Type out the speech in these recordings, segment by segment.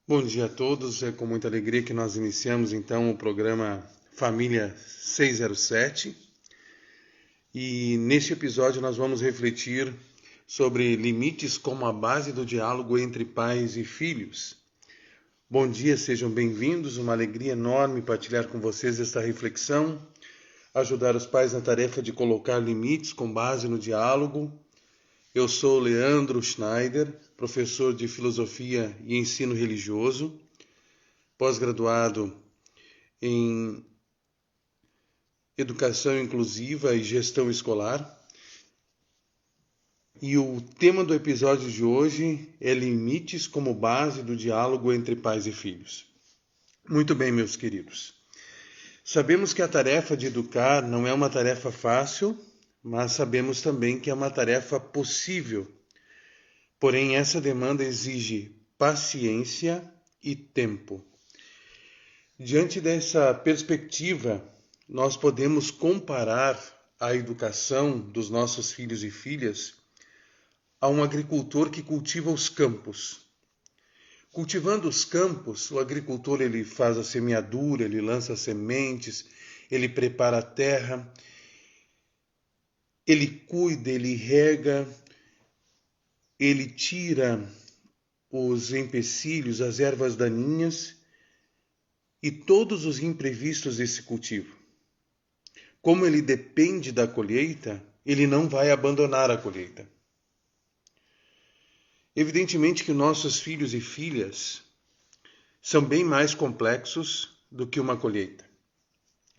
Bom dia a todos, é com muita alegria que nós iniciamos então o programa Família 607 e neste episódio nós vamos refletir sobre limites como a base do diálogo entre pais e filhos. Bom dia, sejam bem-vindos, uma alegria enorme partilhar com vocês esta reflexão, ajudar os pais na tarefa de colocar limites com base no diálogo. Eu sou Leandro Schneider, professor de Filosofia e Ensino Religioso, pós-graduado em Educação Inclusiva e Gestão Escolar. E o tema do episódio de hoje é limites como base do diálogo entre pais e filhos. Muito bem, meus queridos. Sabemos que a tarefa de educar não é uma tarefa fácil, mas sabemos também que é uma tarefa possível. Porém, essa demanda exige paciência e tempo. Diante dessa perspectiva, nós podemos comparar a educação dos nossos filhos e filhas a um agricultor que cultiva os campos. Cultivando os campos, o agricultor ele faz a semeadura, ele lança sementes, ele prepara a terra, ele cuida, ele rega, ele tira os empecilhos, as ervas daninhas e todos os imprevistos desse cultivo. Como ele depende da colheita, ele não vai abandonar a colheita. Evidentemente que nossos filhos e filhas são bem mais complexos do que uma colheita,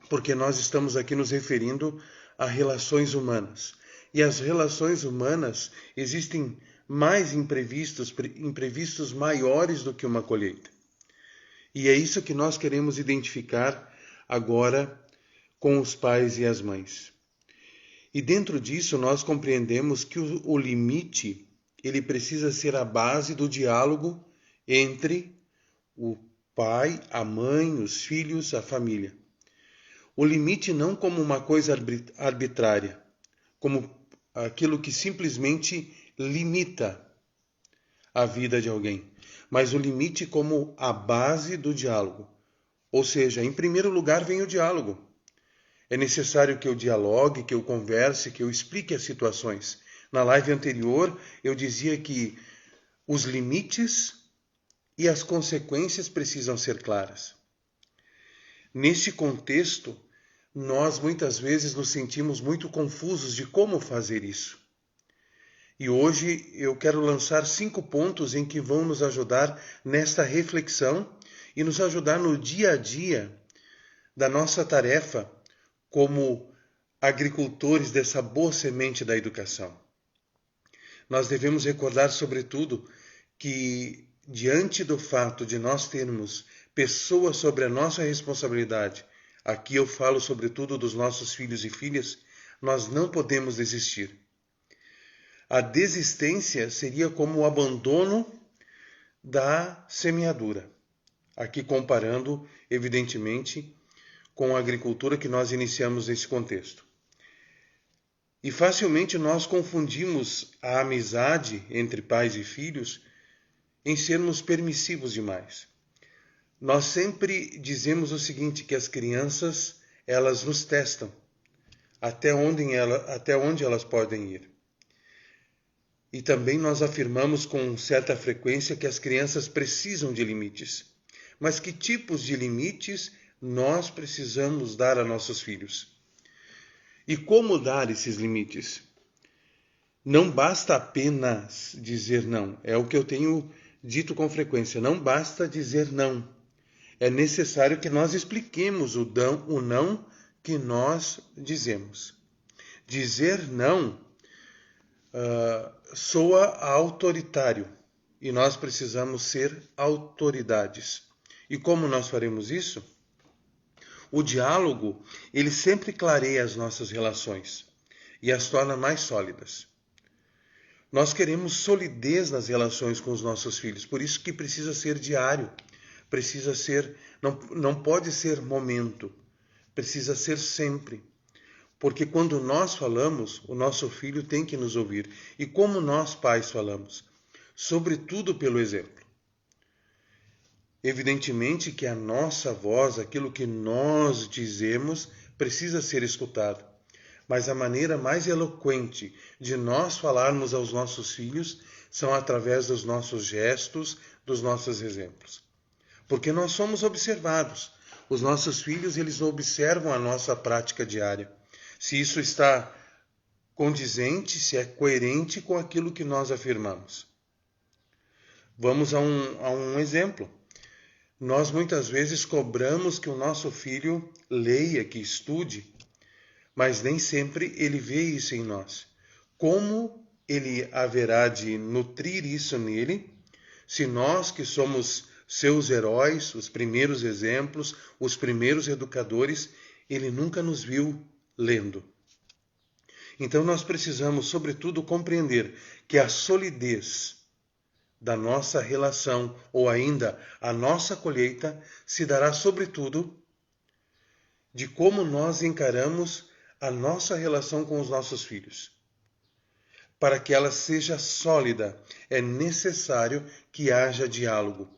porque nós estamos aqui nos referindo a relações humanas. E as relações humanas existem mais imprevistos maiores do que uma colheita. E é isso que nós queremos identificar agora com os pais e as mães. E dentro disso nós compreendemos que o limite ele precisa ser a base do diálogo entre o pai, a mãe, os filhos, a família. O limite não como uma coisa arbitrária, como aquilo que simplesmente limita a vida de alguém, mas o limite como a base do diálogo. Ou seja, em primeiro lugar vem o diálogo. É necessário que eu dialogue, que eu converse, que eu explique as situações. Na live anterior, eu dizia que os limites e as consequências precisam ser claras. Neste contexto, nós muitas vezes nos sentimos muito confusos de como fazer isso. E hoje eu quero lançar 5 pontos em que vão nos ajudar nesta reflexão e nos ajudar no dia a dia da nossa tarefa como agricultores dessa boa semente da educação. Nós devemos recordar, sobretudo, que diante do fato de nós termos pessoas sobre a nossa responsabilidade, aqui eu falo sobretudo dos nossos filhos e filhas, nós não podemos desistir. A desistência seria como o abandono da semeadura. Aqui comparando, evidentemente, com a agricultura que nós iniciamos nesse contexto. E facilmente nós confundimos a amizade entre pais e filhos em sermos permissivos demais. Nós sempre dizemos o seguinte, que as crianças, elas nos testam até onde elas podem ir. E também nós afirmamos com certa frequência que as crianças precisam de limites. Mas que tipos de limites nós precisamos dar a nossos filhos? E como dar esses limites? Não basta apenas dizer não. É o que eu tenho dito com frequência. Não basta dizer não. É necessário que nós expliquemos o não que nós dizemos. Dizer não soa autoritário e nós precisamos ser autoridades. E como nós faremos isso? O diálogo, ele sempre clareia as nossas relações e as torna mais sólidas. Nós queremos solidez nas relações com os nossos filhos, por isso que precisa ser diário, precisa ser, não pode ser momento, precisa ser sempre. Porque quando nós falamos, o nosso filho tem que nos ouvir. E como nós pais falamos? Sobretudo pelo exemplo. Evidentemente que a nossa voz, aquilo que nós dizemos, precisa ser escutado. Mas a maneira mais eloquente de nós falarmos aos nossos filhos são através dos nossos gestos, dos nossos exemplos. Porque nós somos observados. Os nossos filhos, eles observam a nossa prática diária. Se isso está condizente, se é coerente com aquilo que nós afirmamos. Vamos a um exemplo. Nós muitas vezes cobramos que o nosso filho leia, que estude, mas nem sempre ele vê isso em nós. Como ele haverá de nutrir isso nele, se nós que somos seus heróis, os primeiros exemplos, os primeiros educadores, ele nunca nos viu lendo? Então nós precisamos, sobretudo, compreender que a solidez da nossa relação, ou ainda a nossa colheita, se dará sobretudo de como nós encaramos a nossa relação com os nossos filhos. Para que ela seja sólida, é necessário que haja diálogo.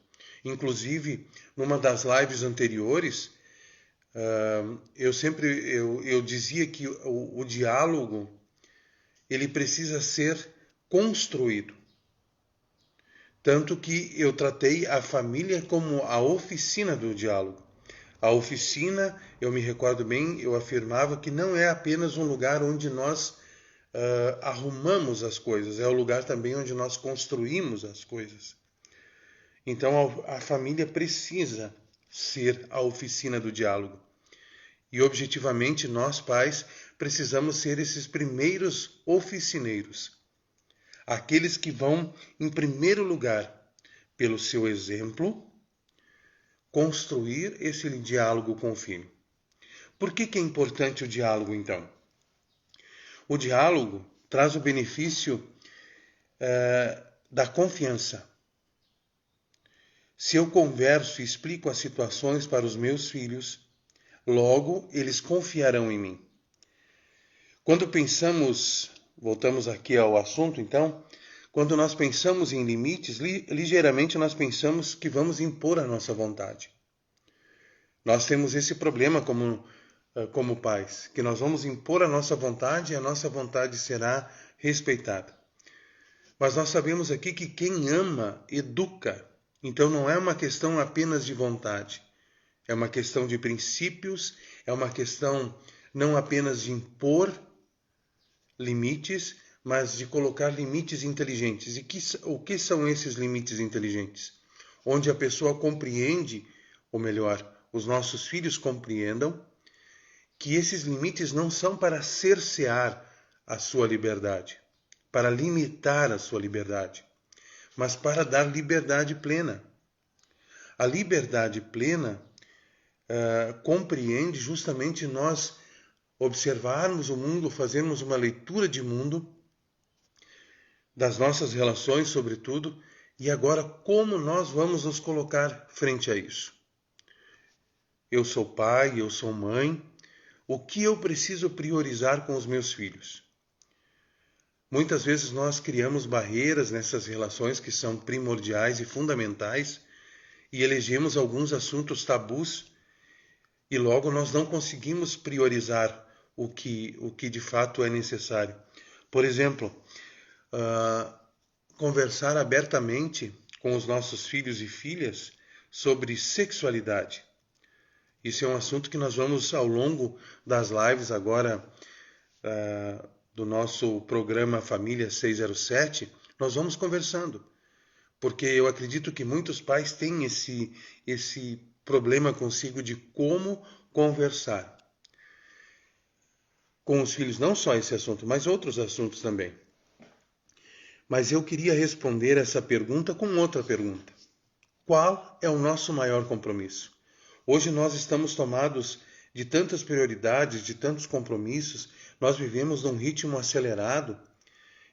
Inclusive, numa das lives anteriores, eu dizia que o diálogo ele precisa ser construído. Tanto que eu tratei a família como a oficina do diálogo. A oficina, eu me recordo bem, eu afirmava que não é apenas um lugar onde nós arrumamos as coisas, é o lugar também onde nós construímos as coisas. Então a família precisa ser a oficina do diálogo. E objetivamente nós pais precisamos ser esses primeiros oficineiros. Aqueles que vão, em primeiro lugar, pelo seu exemplo, construir esse diálogo com o filho. Por que é importante o diálogo, então? O diálogo traz o benefício da confiança. Se eu converso e explico as situações para os meus filhos, logo eles confiarão em mim. Quando pensamos, voltamos aqui ao assunto então, quando nós pensamos em limites, ligeiramente nós pensamos que vamos impor a nossa vontade. Nós temos esse problema como pais, que nós vamos impor a nossa vontade e a nossa vontade será respeitada. Mas nós sabemos aqui que quem ama, educa. Então não é uma questão apenas de vontade. É uma questão de princípios, é uma questão não apenas de impor limites, mas de colocar limites inteligentes. E o que são esses limites inteligentes? Onde a pessoa compreende, ou melhor, os nossos filhos compreendam, que esses limites não são para cercear a sua liberdade, para limitar a sua liberdade, mas para dar liberdade plena. A liberdade plena compreende justamente nós observarmos o mundo, fazermos uma leitura de mundo, das nossas relações, sobretudo, e agora como nós vamos nos colocar frente a isso. Eu sou pai, eu sou mãe, o que eu preciso priorizar com os meus filhos? Muitas vezes nós criamos barreiras nessas relações que são primordiais e fundamentais e elegemos alguns assuntos tabus e logo nós não conseguimos priorizar o que de fato é necessário. Por exemplo, conversar abertamente com os nossos filhos e filhas sobre sexualidade. Isso é um assunto que nós vamos, ao longo das lives agora do nosso programa Família 607, nós vamos conversando. Porque eu acredito que muitos pais têm esse problema consigo de como conversar com os filhos, não só esse assunto, mas outros assuntos também. Mas eu queria responder essa pergunta com outra pergunta. Qual é o nosso maior compromisso? Hoje nós estamos tomados de tantas prioridades, de tantos compromissos, nós vivemos num ritmo acelerado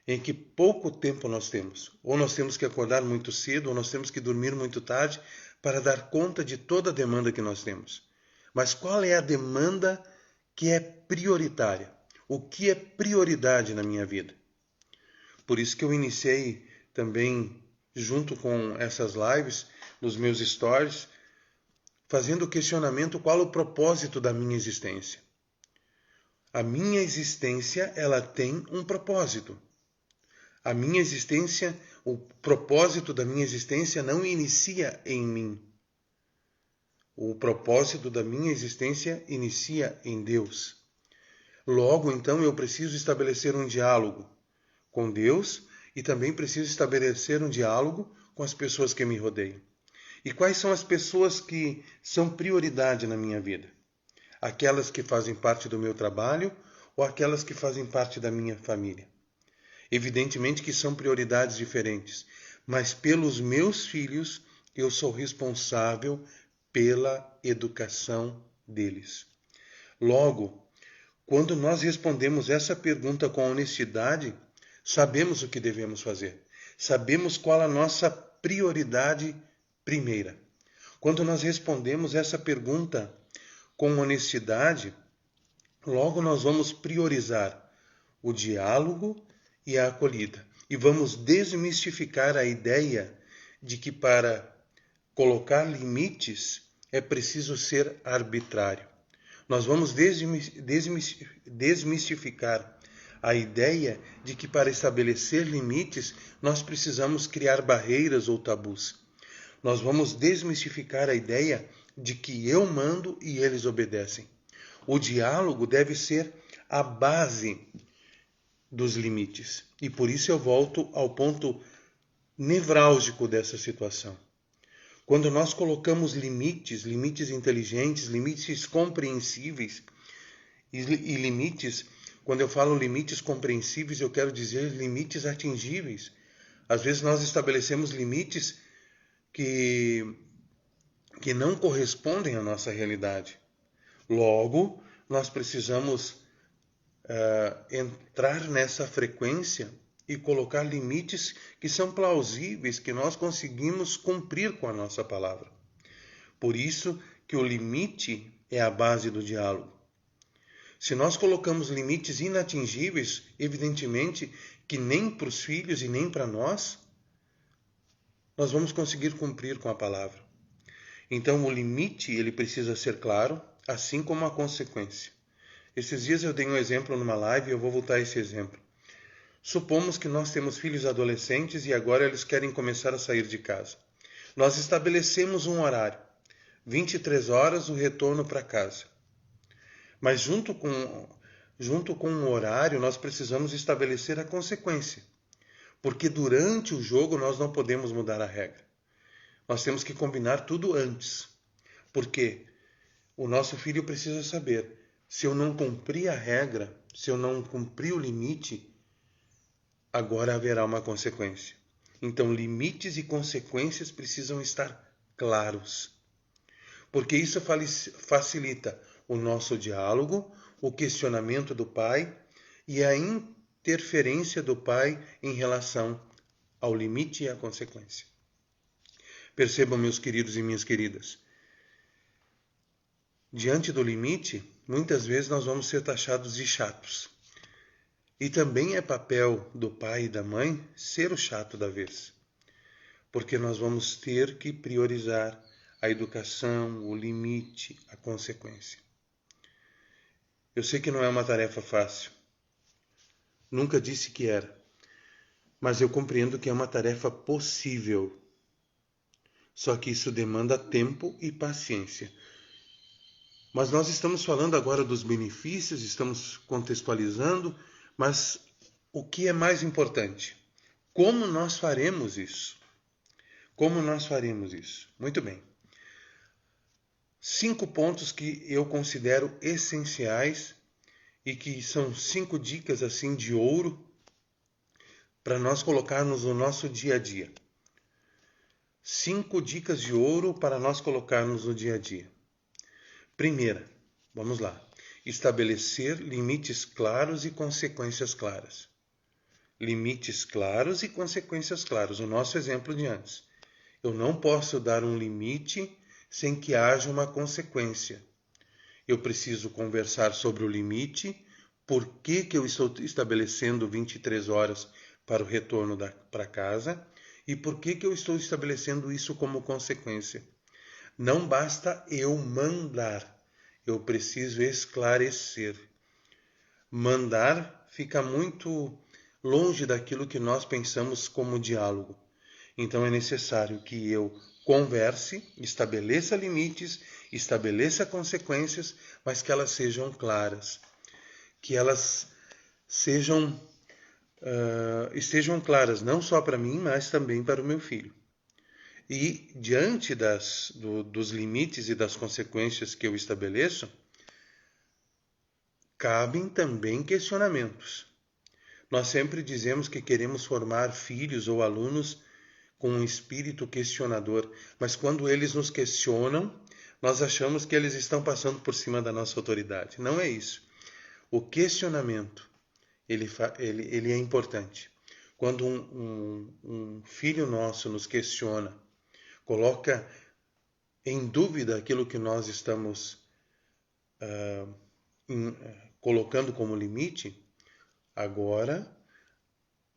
em que pouco tempo nós temos. Ou nós temos que acordar muito cedo, ou nós temos que dormir muito tarde para dar conta de toda a demanda que nós temos. Mas qual é a demanda que é prioritária? O que é prioridade na minha vida? Por isso que eu iniciei também, junto com essas lives, nos meus stories, fazendo o questionamento qual o propósito da minha existência. A minha existência, ela tem um propósito. A minha existência, o propósito da minha existência não inicia em mim. O propósito da minha existência inicia em Deus. Logo, então, eu preciso estabelecer um diálogo com Deus e também preciso estabelecer um diálogo com as pessoas que me rodeiam. E quais são as pessoas que são prioridade na minha vida? Aquelas que fazem parte do meu trabalho ou aquelas que fazem parte da minha família? Evidentemente que são prioridades diferentes, mas pelos meus filhos eu sou responsável pela educação deles. Logo, quando nós respondemos essa pergunta com honestidade, sabemos o que devemos fazer. Sabemos qual a nossa prioridade primeira. Quando nós respondemos essa pergunta com honestidade, logo nós vamos priorizar o diálogo e a acolhida. E vamos desmistificar a ideia de que para colocar limites é preciso ser arbitrário. Nós vamos desmistificar a ideia de que para estabelecer limites nós precisamos criar barreiras ou tabus. Nós vamos desmistificar a ideia de que eu mando e eles obedecem. O diálogo deve ser a base dos limites. E por isso eu volto ao ponto nevrálgico dessa situação. Quando nós colocamos limites inteligentes, limites compreensíveis e limites, quando eu falo limites compreensíveis, eu quero dizer limites atingíveis. Às vezes nós estabelecemos limites que não correspondem à nossa realidade. Logo, nós precisamos entrar nessa frequência e colocar limites que são plausíveis, que nós conseguimos cumprir com a nossa palavra. Por isso que o limite é a base do diálogo. Se nós colocamos limites inatingíveis, evidentemente que nem para os filhos e nem para nós vamos conseguir cumprir com a palavra. Então o limite ele precisa ser claro, assim como a consequência. Esses dias eu dei um exemplo numa live e eu vou voltar a esse exemplo. Supomos que nós temos filhos adolescentes e agora eles querem começar a sair de casa. Nós estabelecemos um horário, 23 horas o retorno para casa. Mas junto com o horário nós precisamos estabelecer a consequência. Porque durante o jogo nós não podemos mudar a regra. Nós temos que combinar tudo antes. Porque o nosso filho precisa saber, se eu não cumprir a regra, se eu não cumprir o limite, agora haverá uma consequência. Então, limites e consequências precisam estar claros. Porque isso facilita o nosso diálogo, o questionamento do pai e a interferência do pai em relação ao limite e à consequência. Percebam, meus queridos e minhas queridas, diante do limite, muitas vezes nós vamos ser taxados de chatos. E também é papel do pai e da mãe ser o chato da vez. Porque nós vamos ter que priorizar a educação, o limite, a consequência. Eu sei que não é uma tarefa fácil. Nunca disse que era. Mas eu compreendo que é uma tarefa possível. Só que isso demanda tempo e paciência. Mas nós estamos falando agora dos benefícios, estamos contextualizando, mas o que é mais importante? Como nós faremos isso? Como nós faremos isso? Muito bem. 5 pontos que eu considero essenciais e que são 5 dicas assim de ouro para nós colocarmos no nosso dia a dia. 5 dicas de ouro para nós colocarmos no dia a dia. Primeira, vamos lá. Estabelecer limites claros e consequências claras. Limites claros e consequências claras. O nosso exemplo de antes. Eu não posso dar um limite sem que haja uma consequência. Eu preciso conversar sobre o limite, por que eu estou estabelecendo 23 horas para o retorno para casa, E por que eu estou estabelecendo isso como consequência? Não basta eu mandar, eu preciso esclarecer. Mandar fica muito longe daquilo que nós pensamos como diálogo. Então é necessário que eu converse, estabeleça limites, estabeleça consequências, mas que elas sejam claras, que elas estejam claras não só para mim, mas também para o meu filho. E diante dos limites e das consequências que eu estabeleço, cabem também questionamentos. Nós sempre dizemos que queremos formar filhos ou alunos com um espírito questionador, mas quando eles nos questionam, nós achamos que eles estão passando por cima da nossa autoridade. Não é isso. O questionamento, ele é importante. Quando um filho nosso nos questiona, coloca em dúvida aquilo que nós estamos colocando como limite, agora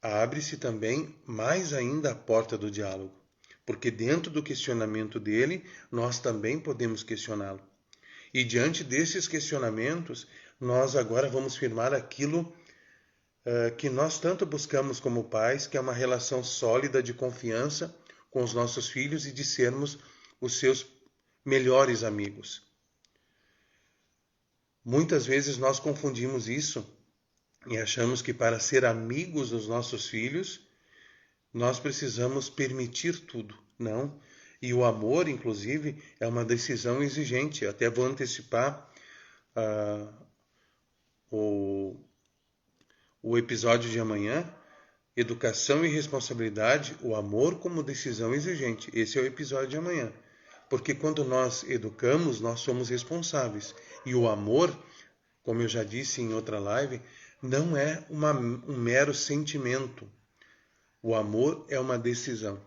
abre-se também mais ainda a porta do diálogo, porque dentro do questionamento dele, nós também podemos questioná-lo. E diante desses questionamentos, nós agora vamos firmar aquilo que nós tanto buscamos como pais, que é uma relação sólida de confiança com os nossos filhos e de sermos os seus melhores amigos. Muitas vezes nós confundimos isso e achamos que para ser amigos dos nossos filhos, nós precisamos permitir tudo. Não. E o amor, inclusive, é uma decisão exigente. Eu até vou antecipar o episódio de amanhã. Educação e responsabilidade, o amor como decisão exigente. Esse é o episódio de amanhã. Porque quando nós educamos, nós somos responsáveis. E o amor, como eu já disse em outra live, não é um mero sentimento. O amor é uma decisão.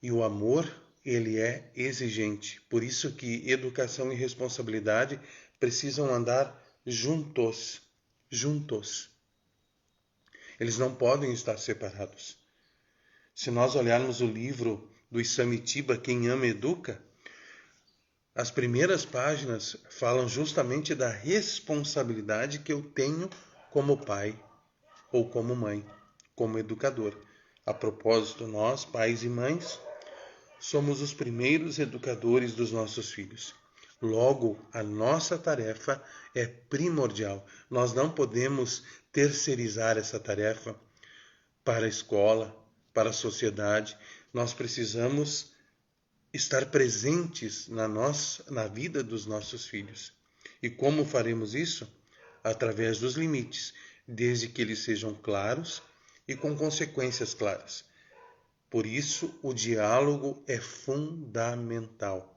E o amor, ele é exigente. Por isso que educação e responsabilidade precisam andar juntos. Juntos. Eles não podem estar separados. Se nós olharmos o livro do Isamitiba, Quem Ama Educa, as primeiras páginas falam justamente da responsabilidade que eu tenho como pai ou como mãe, como educador. A propósito, nós, pais e mães, somos os primeiros educadores dos nossos filhos. Logo, a nossa tarefa é primordial. Nós não podemos terceirizar essa tarefa para a escola, para a sociedade. Nós precisamos estar presentes na vida dos nossos filhos. E como faremos isso? Através dos limites, desde que eles sejam claros e com consequências claras. Por isso, o diálogo é fundamental.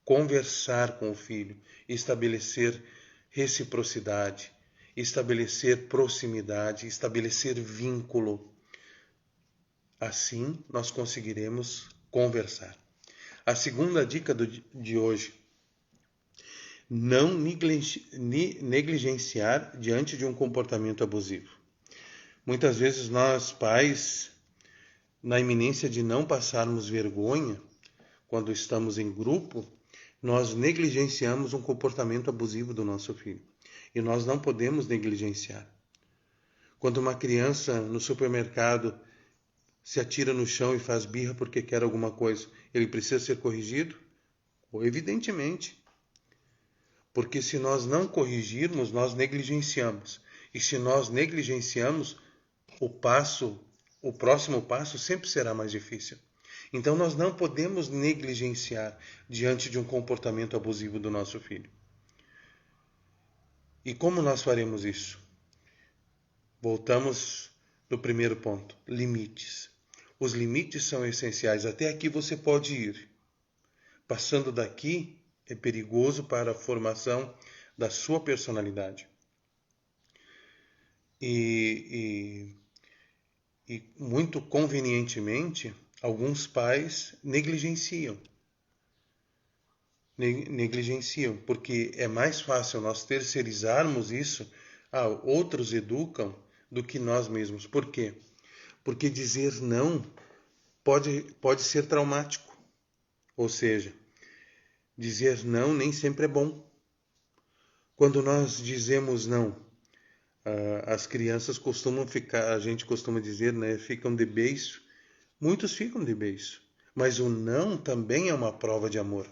Conversar com o filho, estabelecer reciprocidade, estabelecer proximidade, estabelecer vínculo. Assim, nós conseguiremos conversar. A segunda dica de hoje: não negligenciar diante de um comportamento abusivo. Muitas vezes nós, pais, na iminência de não passarmos vergonha, quando estamos em grupo, nós negligenciamos um comportamento abusivo do nosso filho. E nós não podemos negligenciar. Quando uma criança no supermercado se atira no chão e faz birra porque quer alguma coisa, ele precisa ser corrigido? Evidentemente. Porque se nós não corrigirmos, nós negligenciamos. E se nós negligenciamos, o próximo passo sempre será mais difícil. Então nós não podemos negligenciar diante de um comportamento abusivo do nosso filho. E como nós faremos isso? Voltamos no primeiro ponto, limites. Os limites são essenciais. Até aqui você pode ir. Passando daqui é perigoso para a formação da sua personalidade. E muito convenientemente, alguns pais negligenciam, porque é mais fácil nós terceirizarmos isso a outros educam do que nós mesmos. Por quê? Porque dizer não pode ser traumático. Ou seja, dizer não nem sempre é bom. Quando nós dizemos não, as crianças costumam ficar, a gente costuma dizer, né, ficam de beiço. Muitos ficam de beiço. Mas o não também é uma prova de amor.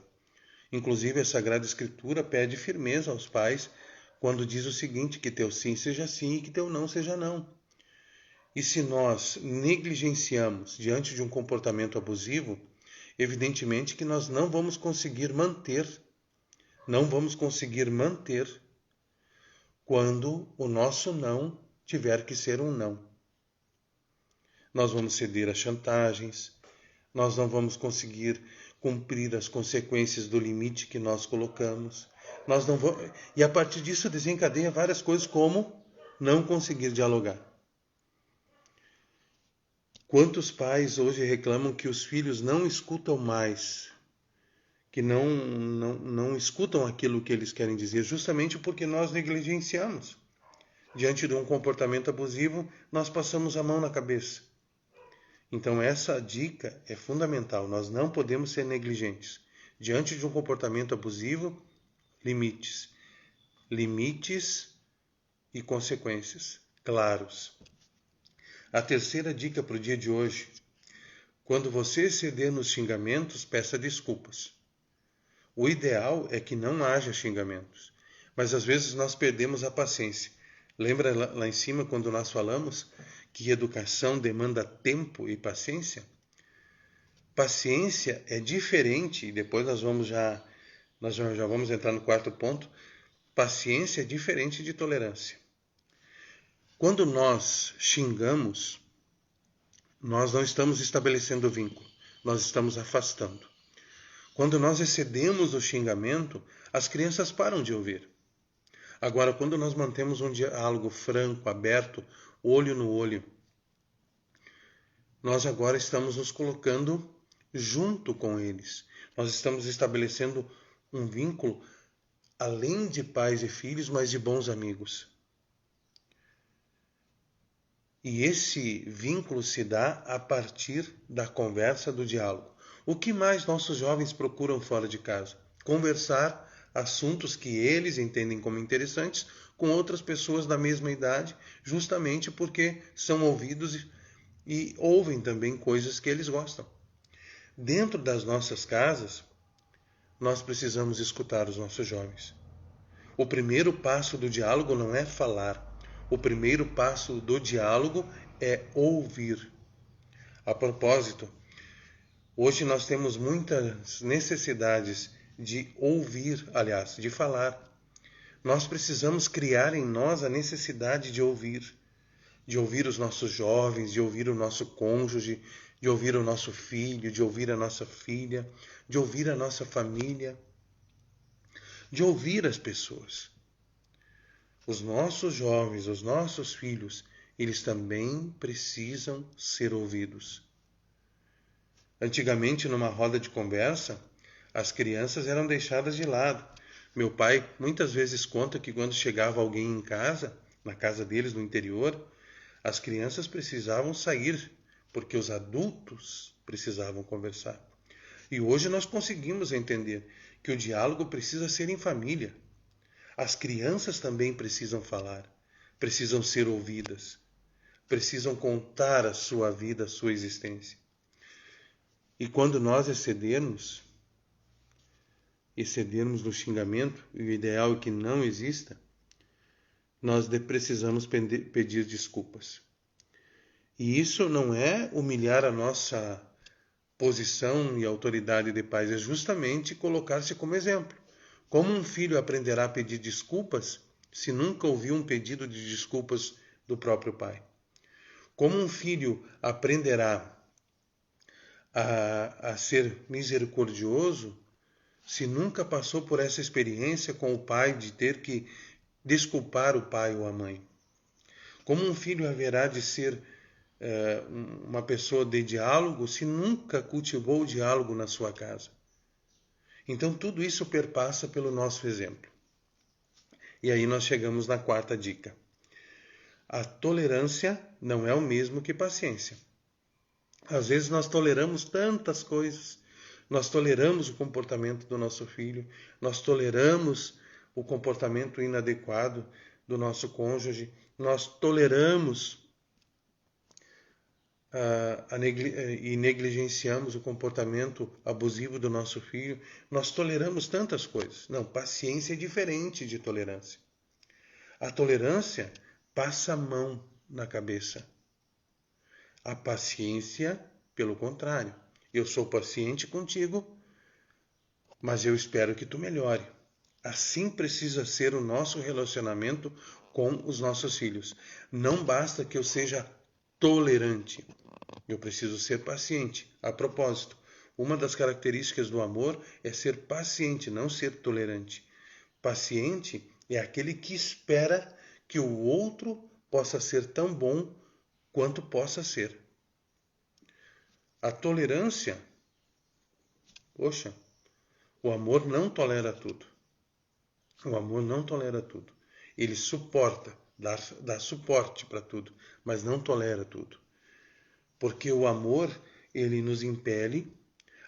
Inclusive, a Sagrada Escritura pede firmeza aos pais quando diz o seguinte, que teu sim seja sim e que teu não seja não. E se nós negligenciamos diante de um comportamento abusivo, evidentemente que nós não vamos conseguir manter quando o nosso não tiver que ser um não. Nós vamos ceder a chantagens, nós não vamos conseguir cumprir as consequências do limite que nós colocamos. Nós não vamos... E a partir disso desencadeia várias coisas, como não conseguir dialogar. Quantos pais hoje reclamam que os filhos não escutam mais, que não escutam aquilo que eles querem dizer, justamente porque nós negligenciamos. Diante de um comportamento abusivo, nós passamos a mão na cabeça. Então essa dica é fundamental, nós não podemos ser negligentes. Diante de um comportamento abusivo, limites. Limites e consequências claros. A terceira dica para o dia de hoje: quando você ceder nos xingamentos, peça desculpas. O ideal é que não haja xingamentos, mas às vezes nós perdemos a paciência. Lembra lá em cima quando nós falamos que educação demanda tempo e paciência? Paciência é diferente, e depois nós já vamos entrar no quarto ponto. Paciência é diferente de tolerância. Quando nós xingamos, nós não estamos estabelecendo vínculo, nós estamos afastando. Quando nós excedemos o xingamento, as crianças param de ouvir. Agora, quando nós mantemos um diálogo franco, aberto, olho no olho, nós agora estamos nos colocando junto com eles. Nós estamos estabelecendo um vínculo além de pais e filhos, mas de bons amigos. E esse vínculo se dá a partir da conversa, do diálogo. O que mais nossos jovens procuram fora de casa? Conversar assuntos que eles entendem como interessantes com outras pessoas da mesma idade, justamente porque são ouvidos e ouvem também coisas que eles gostam. Dentro das nossas casas, nós precisamos escutar os nossos jovens. O primeiro passo do diálogo não é falar. O primeiro passo do diálogo é ouvir. A propósito, hoje nós temos muitas necessidades de ouvir, aliás, de falar. Nós precisamos criar em nós a necessidade de ouvir os nossos jovens, de ouvir o nosso cônjuge, de ouvir o nosso filho, de ouvir a nossa filha, de ouvir a nossa família, de ouvir as pessoas. Os nossos jovens, os nossos filhos, eles também precisam ser ouvidos. Antigamente, numa roda de conversa, as crianças eram deixadas de lado. Meu pai muitas vezes conta que quando chegava alguém em casa, na casa deles no interior, as crianças precisavam sair, porque os adultos precisavam conversar. E hoje nós conseguimos entender que o diálogo precisa ser em família. As crianças também precisam falar, precisam ser ouvidas, precisam contar a sua vida, a sua existência. E quando nós excedermos no xingamento, e o ideal é que não exista, nós precisamos pedir desculpas. E isso não é humilhar a nossa posição e autoridade de pais, é justamente colocar-se como exemplo. Como um filho aprenderá a pedir desculpas se nunca ouviu um pedido de desculpas do próprio pai? Como um filho aprenderá a ser misericordioso se nunca passou por essa experiência com o pai de ter que desculpar o pai ou a mãe? Como um filho haverá de ser uma pessoa de diálogo se nunca cultivou o diálogo na sua casa? Então tudo isso perpassa pelo nosso exemplo. E aí nós chegamos na quarta dica. A tolerância não é o mesmo que paciência. Às vezes nós toleramos tantas coisas. Nós toleramos o comportamento do nosso filho, nós toleramos o comportamento inadequado do nosso cônjuge, nós toleramos e negligenciamos o comportamento abusivo do nosso filho. Nós toleramos tantas coisas. Não, paciência é diferente de tolerância. A tolerância passa a mão na cabeça. A paciência, pelo contrário. Eu sou paciente contigo, mas eu espero que tu melhore. Assim precisa ser o nosso relacionamento com os nossos filhos. Não basta que eu seja tolerante. Eu preciso ser paciente. A propósito, uma das características do amor é ser paciente, não ser tolerante. Paciente é aquele que espera que o outro possa ser tão bom quanto possa ser. A tolerância, poxa, o amor não tolera tudo. O amor não tolera tudo. Ele suporta, dá suporte para tudo, mas não tolera tudo. Porque o amor, ele nos impele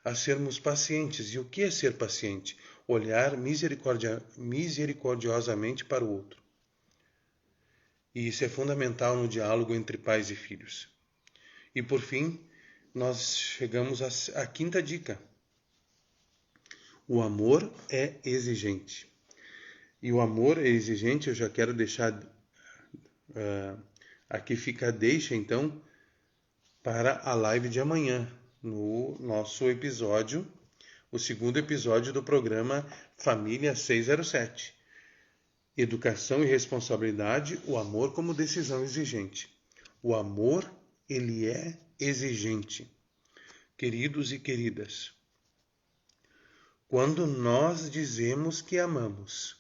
a sermos pacientes. E o que é ser paciente? Olhar misericordiosamente para o outro. E isso é fundamental no diálogo entre pais e filhos. E por fim, nós chegamos à quinta dica. O amor é exigente. E o amor é exigente, eu já quero deixar aqui fica a deixa então para a live de amanhã, no nosso episódio, o segundo episódio do programa Família 607. Educação e responsabilidade, o amor como decisão exigente. O amor, ele é exigente. Queridos e queridas, quando nós dizemos que amamos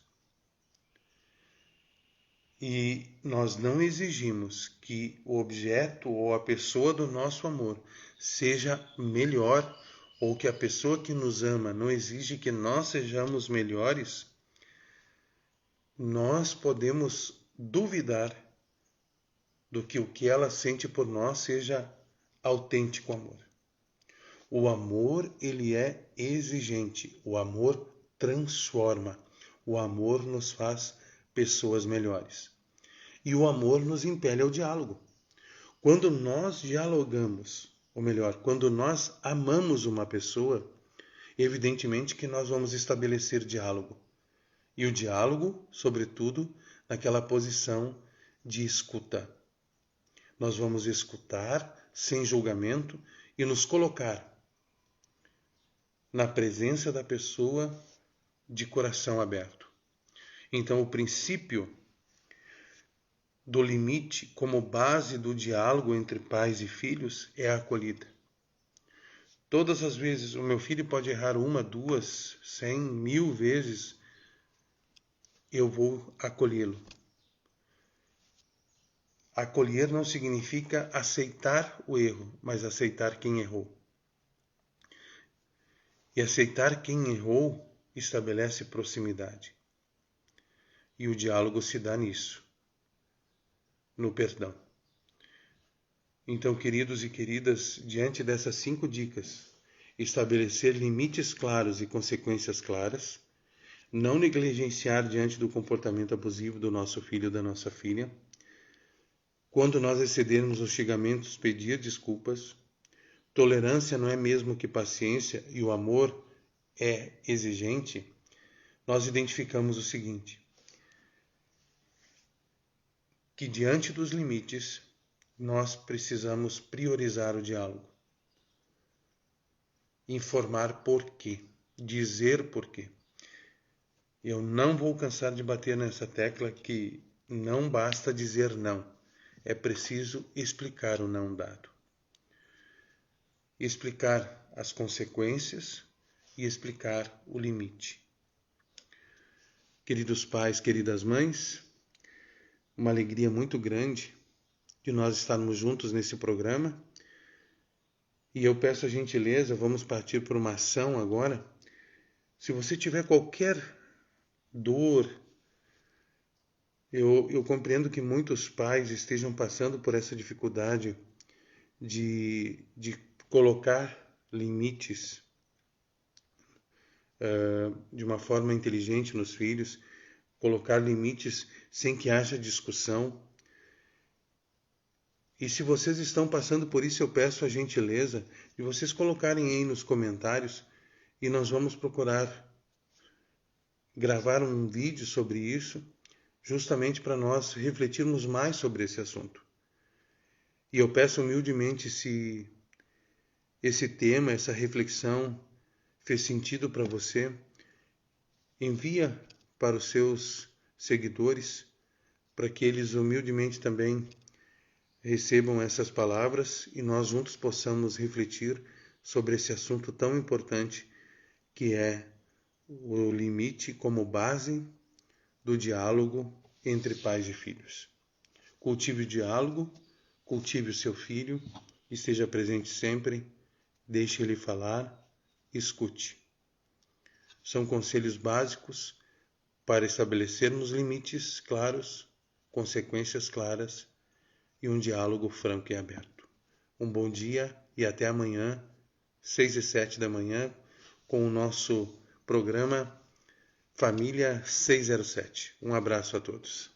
e nós não exigimos que o objeto ou a pessoa do nosso amor seja melhor, ou que a pessoa que nos ama não exige que nós sejamos melhores, nós podemos duvidar do que o que ela sente por nós seja autêntico amor. O amor, ele é exigente. O amor transforma. O amor nos faz pessoas melhores. E o amor nos impele ao diálogo. Quando nós dialogamos, ou melhor, quando nós amamos uma pessoa, evidentemente que nós vamos estabelecer diálogo. E o diálogo, sobretudo, naquela posição de escuta. Nós vamos escutar sem julgamento e nos colocar na presença da pessoa de coração aberto. Então, o princípio do limite como base do diálogo entre pais e filhos é a acolhida. Todas as vezes, o meu filho pode errar 1, 2, 100, 1000 vezes, eu vou acolhê-lo. Acolher não significa aceitar o erro, mas aceitar quem errou. E aceitar quem errou estabelece proximidade. E o diálogo se dá nisso, no perdão. Então, queridos e queridas, diante dessas 5 dicas, estabelecer limites claros e consequências claras, não negligenciar diante do comportamento abusivo do nosso filho ou da nossa filha, quando nós excedermos os xingamentos, pedir desculpas. Tolerância não é mesmo que paciência e o amor é exigente. Nós identificamos o seguinte, que diante dos limites, nós precisamos priorizar o diálogo. Informar por quê, dizer por quê. Eu não vou cansar de bater nessa tecla que não basta dizer não. É preciso explicar o não dado. Explicar as consequências e explicar o limite. Queridos pais, queridas mães, uma alegria muito grande de nós estarmos juntos nesse programa. E eu peço a gentileza, vamos partir por uma ação agora. Se você tiver qualquer dor, eu compreendo que muitos pais estejam passando por essa dificuldade de colocar limites de uma forma inteligente nos filhos, colocar limites sem que haja discussão. E se vocês estão passando por isso, eu peço a gentileza de vocês colocarem aí nos comentários e nós vamos procurar gravar um vídeo sobre isso, justamente para nós refletirmos mais sobre esse assunto. E eu peço humildemente, se esse tema, essa reflexão fez sentido para você, envia para os seus seguidores, para que eles humildemente também recebam essas palavras e nós juntos possamos refletir sobre esse assunto tão importante que é o limite como base do diálogo entre pais e filhos. Cultive o diálogo, cultive o seu filho, esteja presente sempre, deixe ele falar, escute. São conselhos básicos para estabelecermos limites claros, consequências claras e um diálogo franco e aberto. Um bom dia e até amanhã, 6 e 7 da manhã, com o nosso programa Família 607. Um abraço a todos.